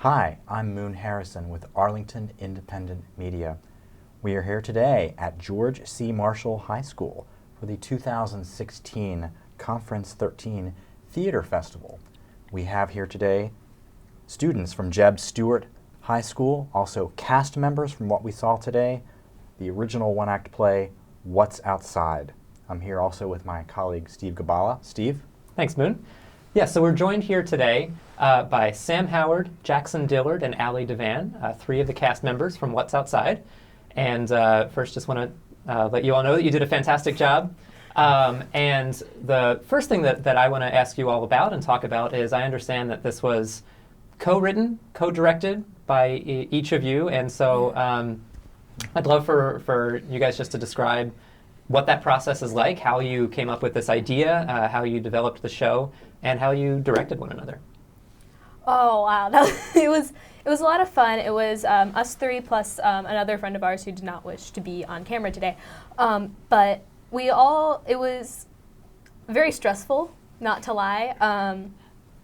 Hi, I'm Moon Harrison with Arlington Independent Media. We are here today at George C. Marshall High School for the 2016 Conference 13 Theater Festival. We have here today students from J.E.B. Stuart High School, also cast members from what we saw today, the original one-act play, What's Outside. I'm here also with my colleague Steve Giballa. Steve? Thanks, Moon. Yeah, so we're joined here today by Sam Howard, Jackson Dillard, and Allie Devan, three of the cast members from What's Outside. And first, just want to let you all know that you did a fantastic job. And the first thing that I want to ask you all about and talk about is I understand that this was co-written, co-directed by each of you. And so I'd love for you guys just to describe what that process is like, how you came up with this idea, how you developed the show, and how you directed one another. Oh wow, it was a lot of fun. It was us three plus another friend of ours who did not wish to be on camera today. But it was very stressful, not to lie.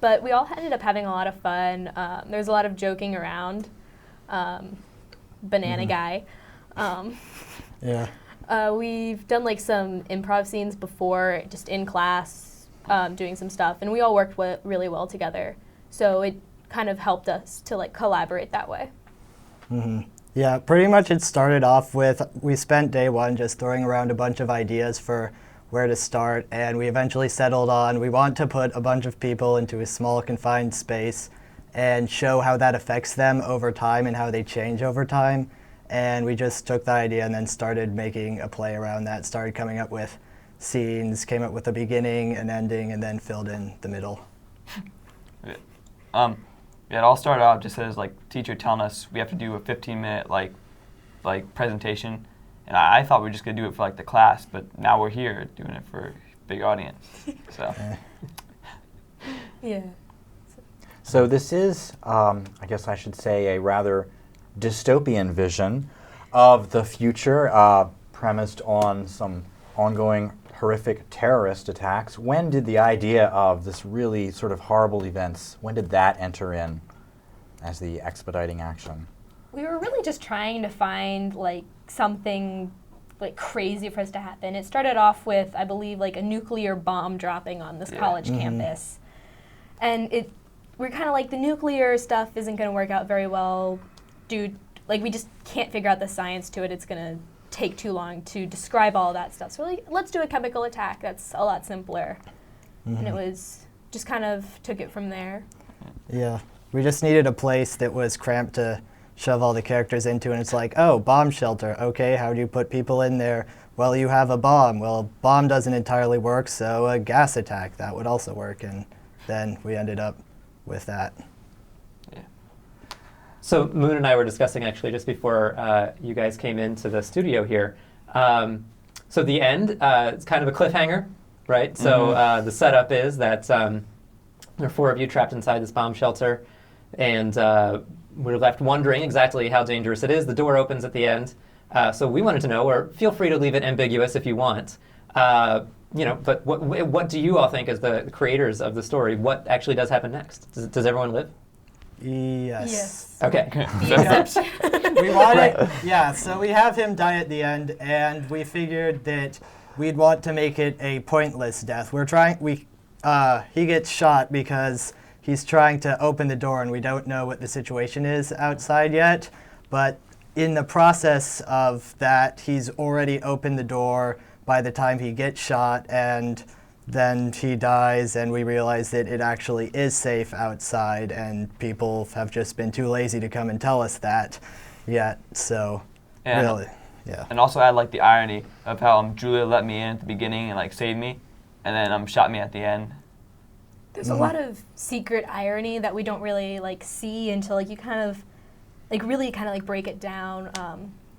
But we all ended up having a lot of fun. There was a lot of joking around. Banana guy. Yeah. We've done like some improv scenes before, just in class. Doing some stuff, and we all worked really well together. So it kind of helped us to like collaborate that way. Mm-hmm. Yeah, pretty much it started off with, we spent day one just throwing around a bunch of ideas for where to start, and we eventually settled on we want to put a bunch of people into a small confined space and show how that affects them over time and how they change over time. And we just took that idea and then started making a play around that, started coming up with scenes, came up with a beginning, an ending, and then filled in the middle. It all started out just as like teacher telling us we have to do a 15-minute like presentation, and I thought we were just gonna do it for like the class, but now we're here doing it for a big audience. So. Yeah. So this is, I guess I should say, a rather dystopian vision of the future, premised on some ongoing horrific terrorist attacks. When did the idea of this really sort of horrible events, when did that enter in as the expediting action? We were really just trying to find like something like crazy for us to happen. It started off with, I believe, like a nuclear bomb dropping on this college campus. And we're kind of like, the nuclear stuff isn't going to work out very well. We just can't figure out the science to it. It's going to take too long to describe all that stuff. So let's do a chemical attack. That's a lot simpler. And it was just kind of took it from there. Yeah, we just needed a place that was cramped to shove all the characters into, and it's like, oh, bomb shelter. Okay, how do you put people in there? Well, you have a bomb. Well, bomb doesn't entirely work, so a gas attack, that would also work. And then we ended up with that. So Moon and I were discussing actually just before you guys came into the studio here. So the end, it's kind of a cliffhanger, right? So the setup is that there are four of you trapped inside this bomb shelter, and we're left wondering exactly how dangerous it is. The door opens at the end. So we wanted to know, or feel free to leave it ambiguous if you want, but what do you all think as the creators of the story, what actually does happen next? Does everyone live? Yes. Okay. We wanted, so we have him die at the end, and we figured that we'd want to make it a pointless death. He gets shot because he's trying to open the door, and we don't know what the situation is outside yet, but in the process of that, he's already opened the door by the time he gets shot, and then he dies, and we realize that it actually is safe outside, and people have just been too lazy to come and tell us that yet. So, really, yeah. And also add like the irony of how Julia let me in at the beginning and like saved me, and then shot me at the end. There's a lot of secret irony that we don't really like see until like you kind of like really kind of like break it down.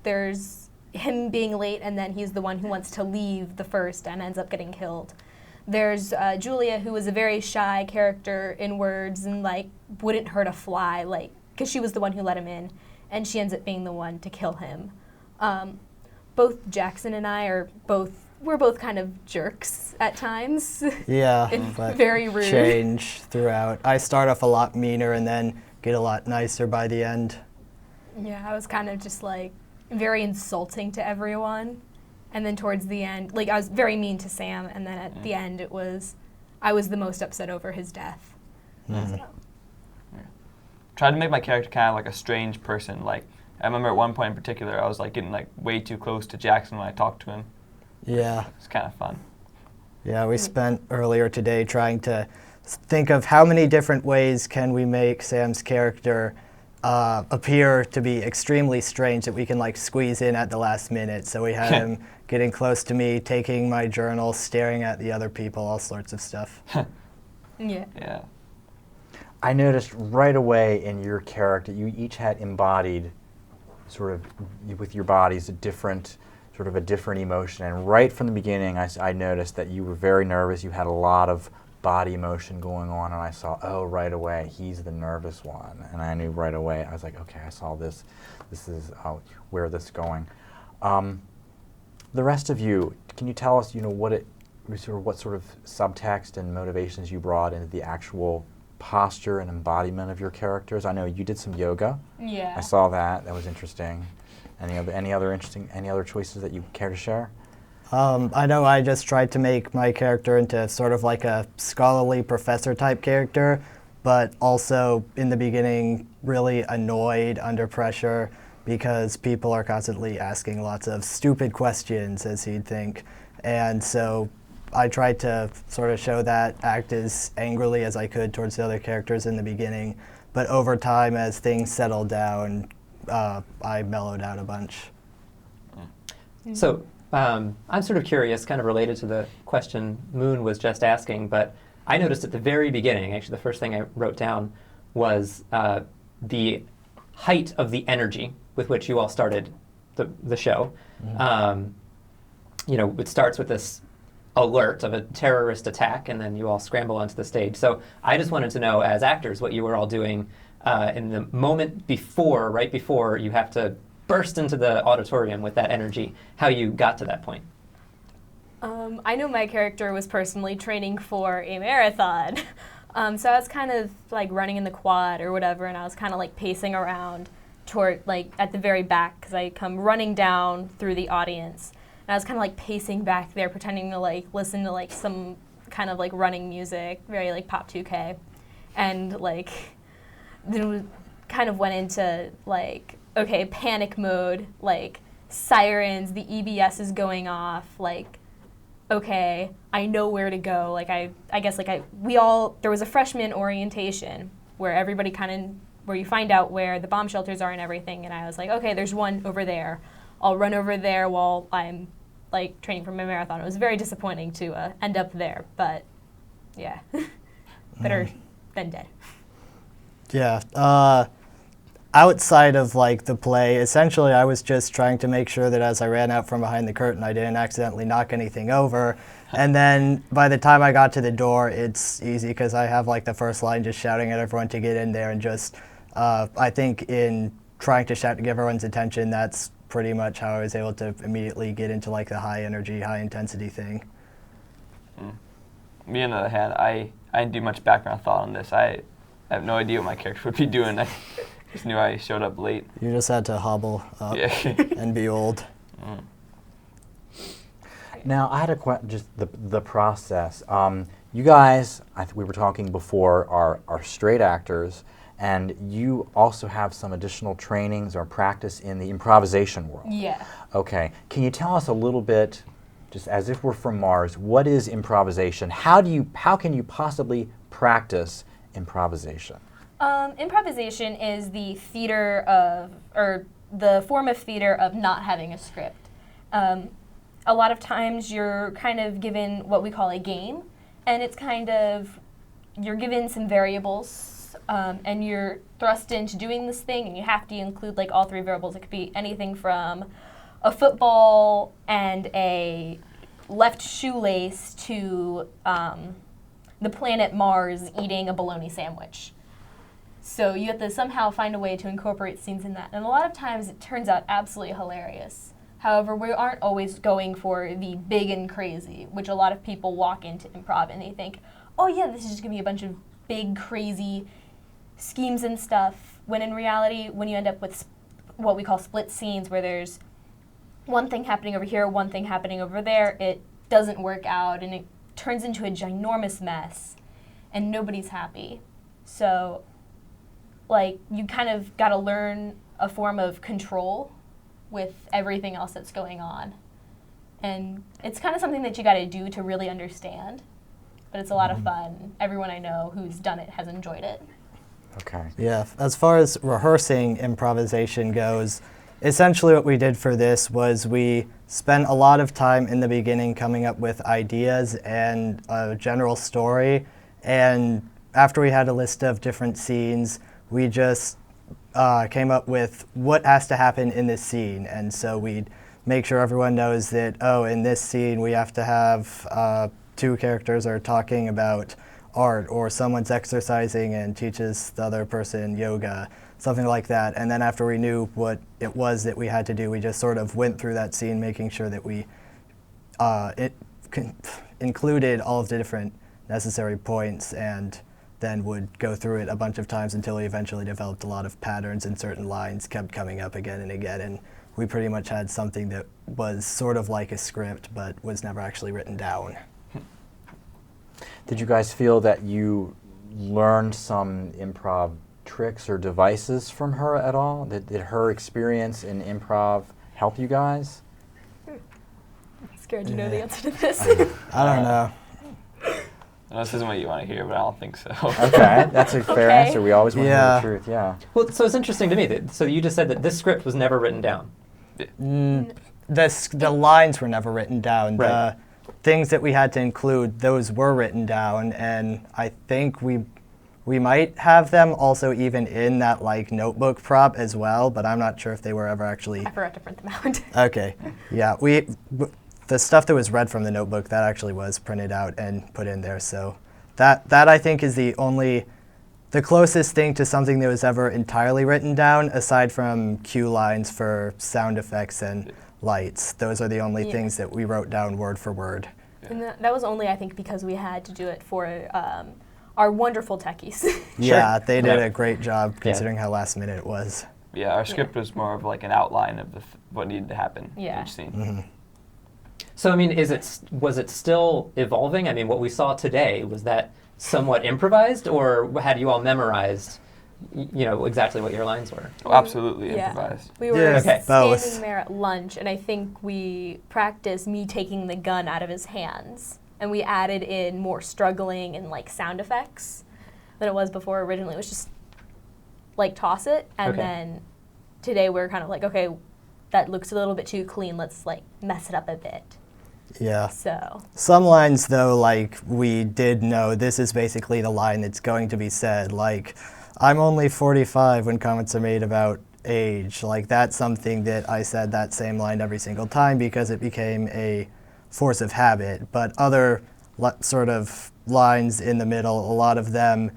There's him being late, and then he's the one who wants to leave the first and ends up getting killed. There's Julia, who was a very shy character in words and like wouldn't hurt a fly, like because she was the one who let him in, and she ends up being the one to kill him. Both Jackson and I are both we're both kind of jerks at times. Yeah, It's but very rude. change throughout. I start off a lot meaner and then get a lot nicer by the end. Yeah, I was kind of just like very insulting to everyone. And then towards the end, like I was very mean to Sam, and then at the end I was the most upset over his death. So. Tried to make my character kind of like a strange person. Like, I remember at one point in particular, I was like getting like way too close to Jackson when I talked to him. Yeah. It's kind of fun. Yeah, we spent earlier today trying to think of how many different ways can we make Sam's character appear to be extremely strange that we can like squeeze in at the last minute. So we had him getting close to me, taking my journal, staring at the other people, all sorts of stuff. Yeah. Yeah. I noticed right away in your character, you each had embodied sort of with your bodies a different emotion. And right from the beginning, I noticed that you were very nervous. You had a lot of body emotion going on, and I saw, oh, right away, he's the nervous one. And I knew right away, I was like, okay, I saw this. This is where this is going. The rest of you, can you tell us, what sort of subtext and motivations you brought into the actual posture and embodiment of your characters? I know you did some yoga. Yeah. I saw that. That was interesting. Any other choices that you care to share? I know I just tried to make my character into sort of like a scholarly professor type character, but also in the beginning really annoyed under pressure because people are constantly asking lots of stupid questions, as he'd think. And so I tried to sort of show that, act as angrily as I could towards the other characters in the beginning. But over time, as things settled down, I mellowed out a bunch. So I'm sort of curious, kind of related to the question Moon was just asking, but I noticed at the very beginning, actually the first thing I wrote down was the height of the energy with which you all started the show. It starts with this alert of a terrorist attack, and then you all scramble onto the stage. So I just wanted to know, as actors, what you were all doing in the moment right before you have to burst into the auditorium with that energy, how you got to that point. I know my character was personally training for a marathon. So I was kind of like running in the quad or whatever, and I was kind of like pacing around toward like at the very back because I come running down through the audience. And I was kind of like pacing back there, pretending to like listen to like some kind of like running music, very like pop 2K. And like then we kind of went into like, okay, panic mode, like sirens, the EBS is going off, like, okay, I know where to go. Like I guess like there was a freshman orientation where everybody where you find out where the bomb shelters are and everything. And I was like, okay, there's one over there. I'll run over there while I'm like training for my marathon. It was very disappointing to end up there, but yeah, better than dead. Yeah. Outside of like the play, essentially I was just trying to make sure that as I ran out from behind the curtain, I didn't accidentally knock anything over. And then by the time I got to the door, it's easy because I have like the first line just shouting at everyone to get in there, and just I think in trying to shout to get everyone's attention, that's pretty much how I was able to immediately get into like the high energy, high intensity thing. Me on the other hand, I didn't do much background thought on this. I have no idea what my character would be doing. I just knew I showed up late. You just had to hobble up and be old. Now, I had a question, just the process. You guys, we were talking before, are straight actors, and you also have some additional trainings or practice in the improvisation world. Yeah. Okay. Can you tell us a little bit, just as if we're from Mars, what is improvisation? How can you possibly practice improvisation? Improvisation is the theater of, or the form of theater of not having a script. A lot of times you're kind of given what we call a game, and it's kind of, you're given some variables, and you're thrust into doing this thing, and you have to include like all three variables. It could be anything from a football and a left shoelace to the planet Mars eating a bologna sandwich. So you have to somehow find a way to incorporate scenes in that. And a lot of times it turns out absolutely hilarious. However, we aren't always going for the big and crazy, which a lot of people walk into improv and they think, oh yeah, this is just going to be a bunch of big, crazy schemes and stuff, when in reality, when you end up with what we call split scenes, where there's one thing happening over here, one thing happening over there, it doesn't work out, and it turns into a ginormous mess, and nobody's happy. So, like, you kind of got to learn a form of control with everything else that's going on. And it's kind of something that you got to do to really understand. But it's a lot of fun. Everyone I know who's done it has enjoyed it. Okay. Yeah, as far as rehearsing improvisation goes, essentially what we did for this was we spent a lot of time in the beginning coming up with ideas and a general story. And after we had a list of different scenes, we just came up with what has to happen in this scene. And so we'd make sure everyone knows that, oh, in this scene we have to have two characters are talking about art, or someone's exercising and teaches the other person yoga, something like that. And then after we knew what it was that we had to do, we just sort of went through that scene, making sure that we included all of the different necessary points, and then would go through it a bunch of times until we eventually developed a lot of patterns, and certain lines kept coming up again and again. And we pretty much had something that was sort of like a script, but was never actually written down. Did you guys feel that you learned some improv tricks or devices from her at all? Did her experience in improv help you guys? I'm scared you know the answer to this. I don't know. No, this isn't what you want to hear, but I don't think so. Okay, that's a fair Okay. answer. We always want to hear Yeah. the truth, yeah. Well, so it's interesting to me that, so you just said that this script was never written down. The lines were never written down. Right. The things that we had to include, those were written down, and I think we might have them also even in that like notebook prop as well, but I'm not sure if they were ever actually. I forgot to print them out. Okay, yeah, the stuff that was read from the notebook, that actually was printed out and put in there, so that I think is the closest thing to something that was ever entirely written down, aside from cue lines for sound effects and lights. Those are the only things that we wrote down word for word. And that was only, I think, because we had to do it for our wonderful techies. Yeah, they did Yeah. a great job considering how last minute it was. Yeah, our script was more of like an outline of what needed to happen in Yeah. each scene. Mm-hmm. So I mean, was it still evolving? I mean, what we saw today, was that somewhat improvised, or had you all memorized, exactly what your lines were? Oh, absolutely Yeah. improvised. We were Yes, Okay. both. standing there at lunch, and I think we practiced me taking the gun out of his hands. And we added in more struggling and like sound effects than it was before. Originally, it was just like toss it. And Okay. then today we're kind of like, okay, that looks a little bit too clean. Let's like mess it up a bit. Yeah. So Some lines, though, like, we did know this is basically the line that's going to be said. Like, I'm only 45 when comments are made about age. Like, that's something that I said that same line every single time because it became a force of habit. But other sort of lines in the middle, a lot of them,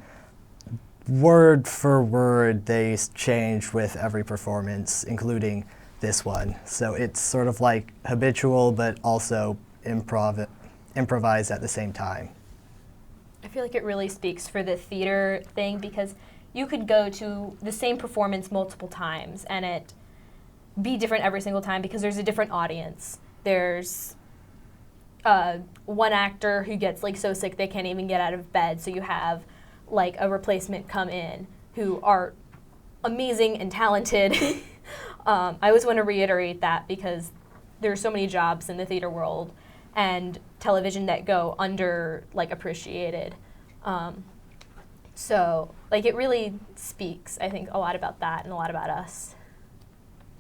word for word, they changed with every performance, including this one. So it's sort of like habitual, but also improvised at the same time. I feel like it really speaks for the theater thing, because you could go to the same performance multiple times and it be different every single time because there's a different audience. There's one actor who gets like so sick they can't even get out of bed, so you have like a replacement come in who are amazing and talented. I always want to reiterate that because there are so many jobs in the theater world and television that go under like appreciated. So like it really speaks, I think, a lot about that and a lot about us.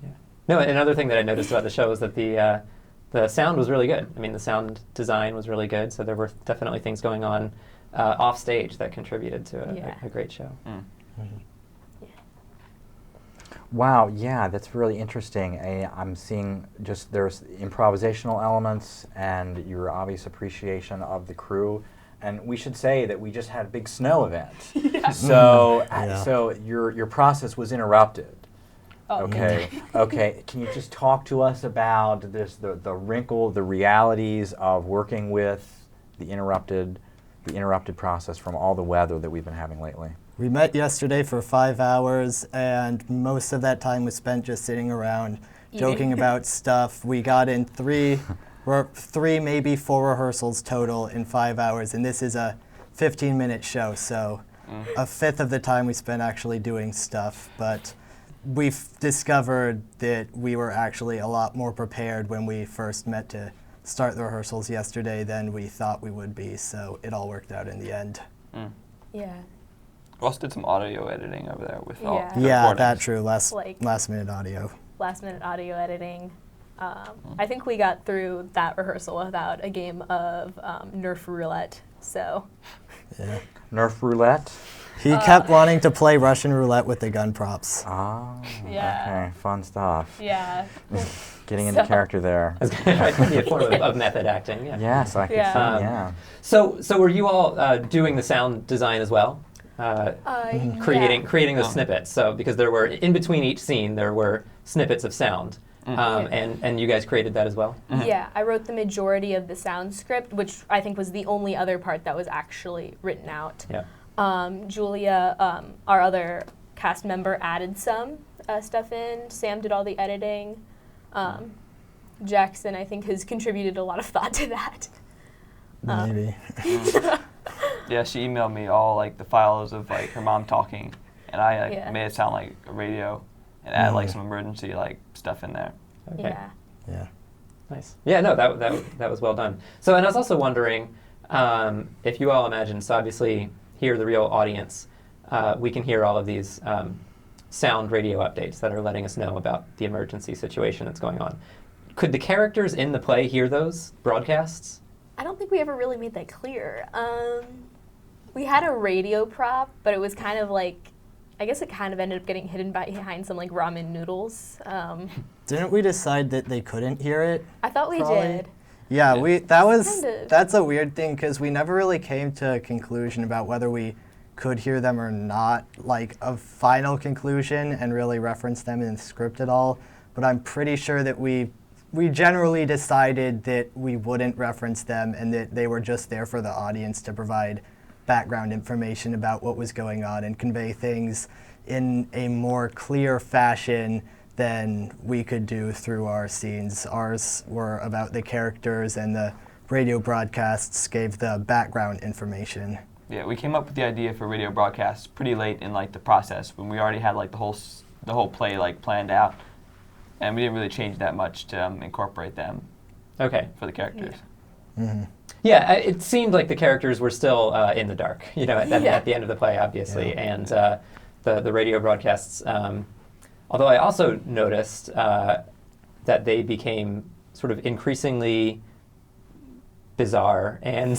Yeah. No, another thing that I noticed about the show was that the sound was really good. I mean, the sound design was really good, so there were definitely things going on off stage that contributed to a great show. Mm. Wow, yeah, that's really interesting. I'm seeing just there's improvisational elements and your obvious appreciation of the crew. And we should say that we just had a big snow event. So Yeah. so your process was interrupted. Oh, Okay. Okay. Can you just talk to us about this, the wrinkle, the realities of working with the interrupted process from all the weather that we've been having lately? We met yesterday for 5 hours, and most of that time was spent just sitting around, joking about stuff. We got in three, maybe 4 rehearsals total in 5 hours, and this is a 15-minute show, so a fifth of the time we spent actually doing stuff. But we've discovered that we were actually a lot more prepared when we first met to start the rehearsals yesterday than we thought we would be, so it all worked out in the end. Yeah. We also did some audio editing over there with all Yeah. the Yeah, recordings. that's true. Like- Last minute audio. Last minute audio editing. I think we got through that rehearsal without a game of Nerf roulette. So Yeah. Nerf roulette? He kept wanting to play Russian roulette with the gun props. Oh, Yeah. okay. Fun stuff. yeah. Getting into So- character there. It could be a form of method acting. Yeah. Yes, I can Yeah. see, yeah. So were you all doing the sound design as well? Creating the snippets. So because there were in between each scene there were snippets of sound, and you guys created that as well. Yeah, I wrote the majority of the sound script, which I think was the only other part that was actually written out. Yeah. Julia, our other cast member, added some stuff in. Sam did all the editing. Jackson, I think, has contributed a lot of thought to that. Maybe. Yeah, she emailed me all like the files of like her mom talking, and I like, Yeah. made it sound like a radio, and add like some emergency like stuff in there. Okay. Yeah. Yeah. Nice. Yeah, no, that was well done. So, and I was also wondering if you all imagine, so obviously here, the real audience, we can hear all of these sound radio updates that are letting us know about the emergency situation that's going on. Could the characters in the play hear those broadcasts? I don't think we ever really made that clear. We had a radio prop, but it was kind of like, I guess it kind of ended up getting hidden behind some like ramen noodles. Didn't we decide that they couldn't hear it? I thought we Probably. did. Yeah, Kind of. that's a weird thing because we never really came to a conclusion about whether we could hear them or not, like a final conclusion and really reference them in the script at all. But I'm pretty sure that we generally decided that we wouldn't reference them and that they were just there for the audience to provide background information about what was going on and convey things in a more clear fashion than we could do through our scenes. Ours were about the characters, and the radio broadcasts gave the background information. Yeah, we came up with the idea for radio broadcasts pretty late in like the process when we already had like the whole play like planned out, and we didn't really change that much to incorporate them Okay. for the characters. Mm-hmm. Yeah, it seemed like the characters were still in the dark, you know, at the end of the play, obviously, and the radio broadcasts. Although I also noticed that they became sort of increasingly bizarre and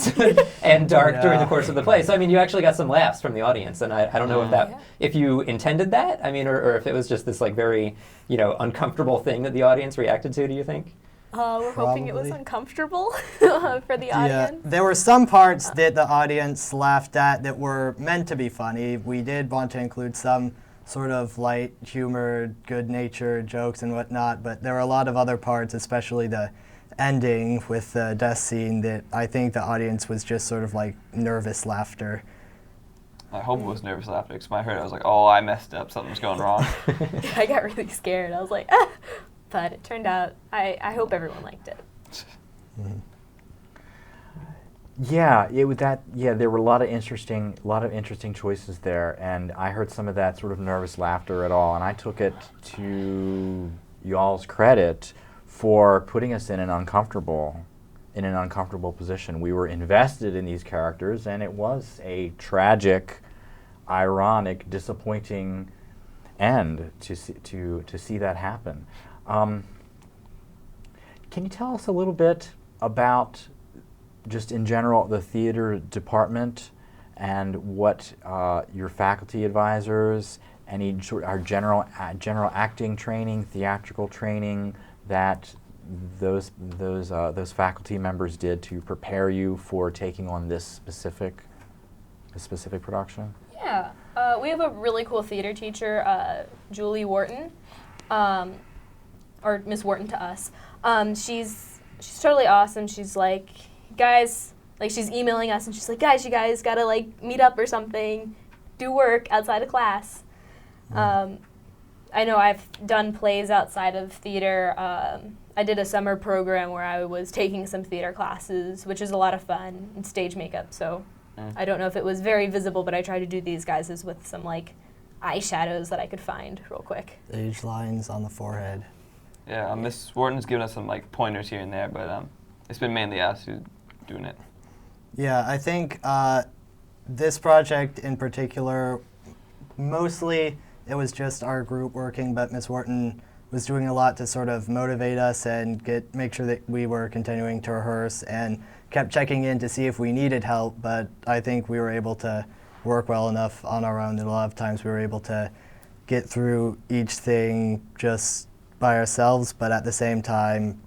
and dark during the course of the play. So I mean, you actually got some laughs from the audience, and I don't know if you intended that. I mean, or if it was just this like very uncomfortable thing that the audience reacted to. Do you think? We're hoping it was Probably. uncomfortable for the Yeah, audience. there were some parts that the audience laughed at that were meant to be funny. We did want to include some sort of light humor, good-natured jokes and whatnot, but there were a lot of other parts, especially the ending with the death scene, that I think the audience was just sort of like nervous laughter. I hope it was nervous laughter, because when I heard it, I was like, oh, I messed up, something's going wrong. I got really scared. I was like, but it turned out, I hope everyone liked it. Yeah, there were a lot of interesting choices there, and I heard some of that sort of nervous laughter at all, and I took it to y'all's credit for putting us in an uncomfortable position. We were invested in these characters, and it was a tragic, ironic, disappointing end to see that happen. Can you tell us a little bit about, just in general, the theater department and what your faculty advisors, any sort of general acting training, theatrical training that those faculty members did to prepare you for taking on this specific production? Yeah, we have a really cool theater teacher, Julie Wharton. or Miss Wharton to us. She's totally awesome. She's like, guys, like she's emailing us and she's like, guys, you guys gotta like meet up or something, do work outside of class. I know I've done plays outside of theater. I did a summer program where I was taking some theater classes, which is a lot of fun, and stage makeup. So I don't know if it was very visible, but I tried to do these guys with some like eyeshadows that I could find real quick. Age lines on the forehead. Yeah, Miss Wharton's given us some like pointers here and there, but it's been mainly us who's doing it. Yeah, I think this project in particular, mostly it was just our group working, but Miss Wharton was doing a lot to sort of motivate us and make sure that we were continuing to rehearse and kept checking in to see if we needed help, but I think we were able to work well enough on our own that a lot of times we were able to get through each thing just by ourselves, but at the same time,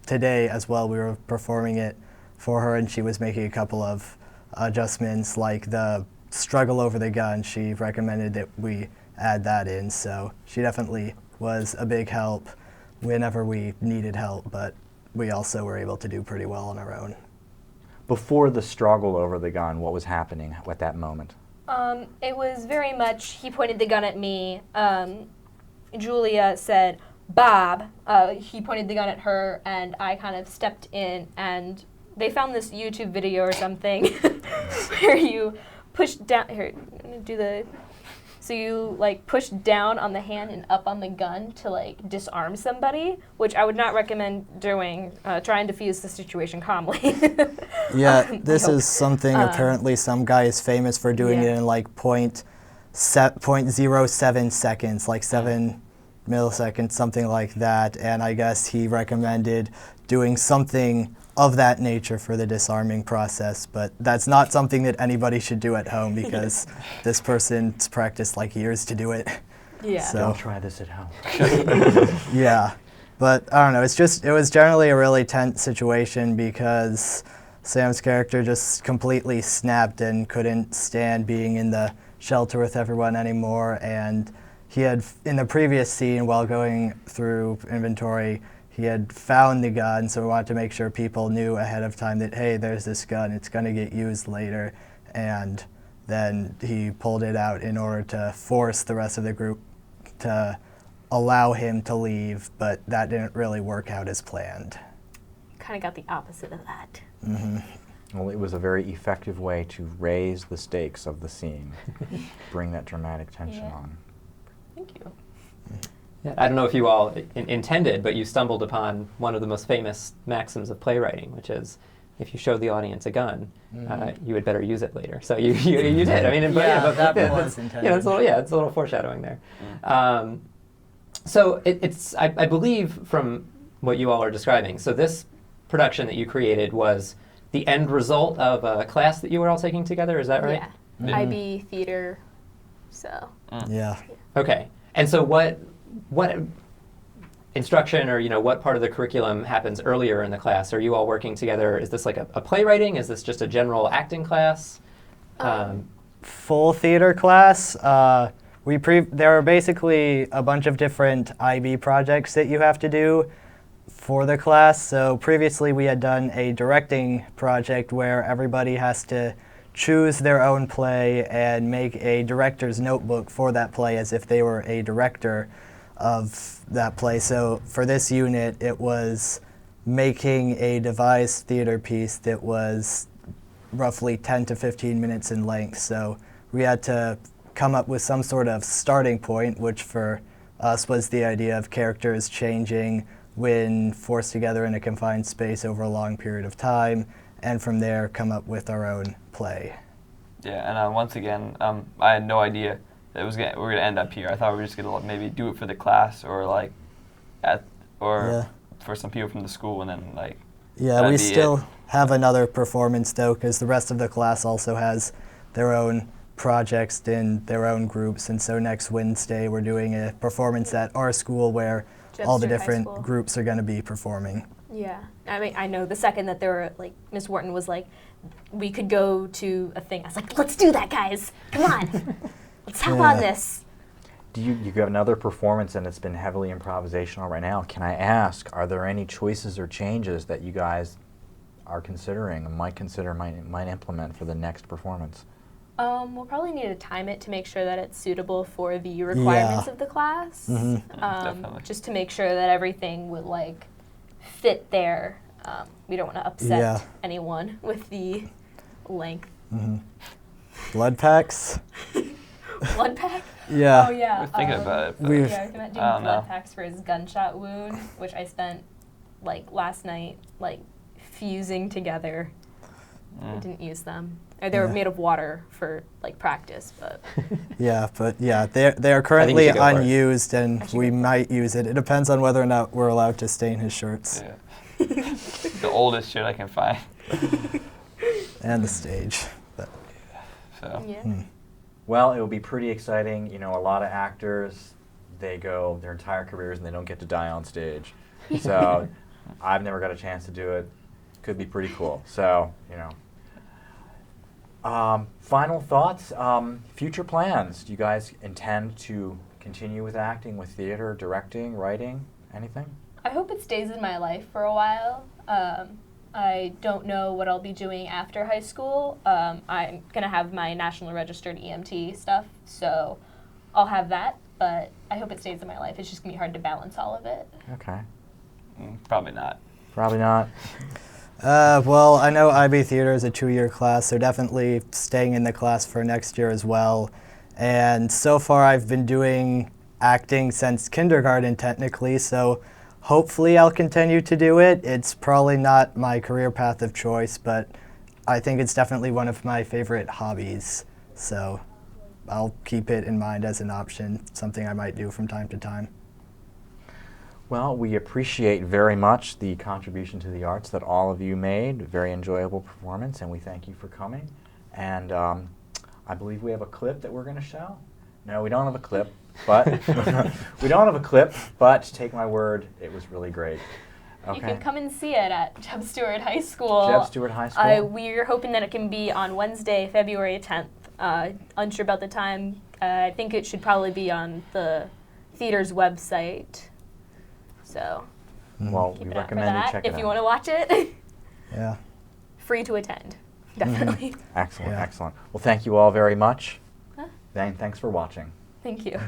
today as well, we were performing it for her and she was making a couple of adjustments, like the struggle over the gun. She recommended that we add that in, so she definitely was a big help whenever we needed help, but we also were able to do pretty well on our own. Before the struggle over the gun, what was happening at that moment? It was very much, he pointed the gun at me. Julia said, Bob. He pointed the gun at her, and I kind of stepped in, and they found this YouTube video or something where you push down, here, I'm gonna do the, so you like push down on the hand and up on the gun to like disarm somebody, which I would not recommend doing. Try and defuse the situation calmly. Yeah, this is something apparently some guy is famous for doing it in like 0.07 seconds, like 7 milliseconds, something like that. And I guess he recommended doing something of that nature for the disarming process, but that's not something that anybody should do at home because this person's practiced like years to do it. Yeah. So, Don't try this at home. yeah, but I don't know, it was generally a really tense situation because Sam's character just completely snapped and couldn't stand being in the shelter with everyone anymore, and he had, in the previous scene while going through inventory, he had found the gun, so we wanted to make sure people knew ahead of time that, hey, there's this gun, it's going to get used later. And then he pulled it out in order to force the rest of the group to allow him to leave, but that didn't really work out as planned. Kind of got the opposite of that. Mm-hmm. Well, it was a very effective way to raise the stakes of the scene, bring that dramatic tension on. Thank you. Yeah, I don't know if you all intended, but you stumbled upon one of the most famous maxims of playwriting, which is, if you show the audience a gun, you had better use it later. So you did. I mean, but that was intended. it's a little foreshadowing there. So it's I believe from what you all are describing. So this production that you created was the end result of a class that you were all taking together. Is that right? Yeah. IB theater. So. Yeah. Okay. And so what instruction or what part of the curriculum happens earlier in the class? Are you all working together? Is this like a playwriting? Is this just a general acting class? Full theater class. There are basically a bunch of different IB projects that you have to do for the class. So previously we had done a directing project where everybody has to choose their own play and make a director's notebook for that play as if they were a director of that play. So for this unit, it was making a devised theater piece that was roughly 10 to 15 minutes in length. So we had to come up with some sort of starting point, which for us was the idea of characters changing when forced together in a confined space over a long period of time, and from there come up with our own play. Yeah, and once again, I had no idea that we're gonna end up here. I thought we were just gonna maybe do it for the class or for some people from the school, and then Yeah, we still have another performance though, because the rest of the class also has their own projects in their own groups, and so next Wednesday we're doing a performance at our school where all the Stuart High different School. groups are going to be performing. Yeah, I mean, I know the second that there were, like, Miss Wharton was like, we could go to a thing. I was like, let's do that, guys. Come on. Let's hop on this. You have another performance and it's been heavily improvisational right now. Can I ask, are there any choices or changes that you guys are considering and might implement for the next performance? We'll probably need to time it to make sure that it's suitable for the requirements of the class. Definitely. Just to make sure that everything would like fit there. We don't want to upset anyone with the length. Blood packs? Blood pack? Yeah. Oh yeah. We're thinking about it. But We've- Yeah, I was doing I don't blood know. packs for his gunshot wound, which I spent like last night like fusing together. I didn't use them. Or they were Yeah. made of water for like practice, but they are currently should go for it. unused, and I should we go for it. might use it. It depends on whether or not we're allowed to stain his shirts Yeah. The oldest shit I can find. and the stage. But, So yeah. Well, it will be pretty exciting. You know, a lot of actors, they go their entire careers and they don't get to die on stage. So I've never got a chance to do it. Could be pretty cool. So, you know. Final thoughts, future plans. Do you guys intend to continue with acting, with theater, directing, writing, anything? I hope it stays in my life for a while. I don't know what I'll be doing after high school. I'm going to have my National Registered EMT stuff, so I'll have that, but I hope it stays in my life. It's just going to be hard to balance all of it. Okay. probably not. Probably not. Well, I know IB Theater is a 2-year class, so definitely staying in the class for next year as well. And so far I've been doing acting since kindergarten technically, so hopefully I'll continue to do it. It's probably not my career path of choice, but I think it's definitely one of my favorite hobbies. So I'll keep it in mind as an option, something I might do from time to time. Well, we appreciate very much the contribution to the arts that all of you made. Very enjoyable performance, and we thank you for coming. And I believe we have a clip that we're going to show. No, we don't have a clip, but take my word, it was really great. Okay. You can come and see it at J.E.B. Stuart High School. J.E.B. Stuart High School. We're hoping that it can be on Wednesday, February 10th. Unsure about the time. I think it should probably be on the theater's website. So Well, keep we it out for recommend you that check it if out. you want to watch it. Yeah. Free to attend, definitely. Excellent, Yeah. excellent. Well, thank you all very much. Huh? Thanks for watching. Thank you.